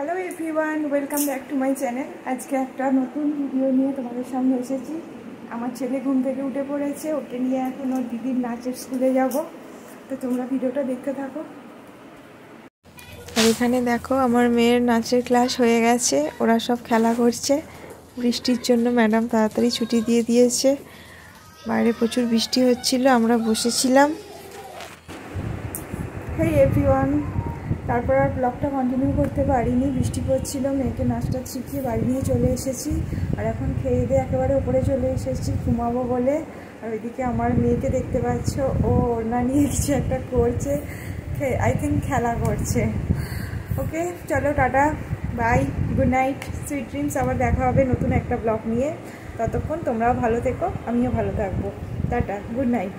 Hello everyone, welcome back to my channel. আজকে একটা নতুন ভিডিও নিয়ে তোমাদের সামনে এসেছি। আমার ছেলে ঘুম থেকে উঠে পড়েছে, ওকে নিয়ে এখন ওর দিদির নাচের স্কুলে যাব। তো তোমরা ভিডিওটা দেখতে থাকো। আর এখানে দেখো আমার মেয়ের নাচের ক্লাস হয়ে গেছে, ওরা সব খেলা করছে। বৃষ্টির জন্য ম্যাডাম তাড়াতাড়ি ছুটি দিয়ে দিয়েছে। বাইরে প্রচুর বৃষ্টি হচ্ছিল, আমরা বসেছিলাম। হেই এভরিওয়ান, তারপর আর ব্লগটা কন্টিনিউ করতে পারিনি, বৃষ্টি পড়ছিল। মেয়েকে নাচটা শিখিয়ে বাড়ি নিয়ে চলে এসেছি। আর এখন খেয়ে দিয়ে একেবারে ওপরে চলে এসেছি ঘুমাবো বলে। আর ওইদিকে আমার মেয়েকে দেখতে পাচ্ছ, ও ওড়না নিয়ে কিছু একটা করছে, আই থিঙ্ক খেলা করছে। ওকে, চলো টাটা, bye, good night, sweet dreams. আবার দেখা হবে নতুন একটা ব্লগ নিয়ে। ততক্ষণ তোমরাও ভালো থেকো, আমিও ভালো থাকবো। Tata, good night.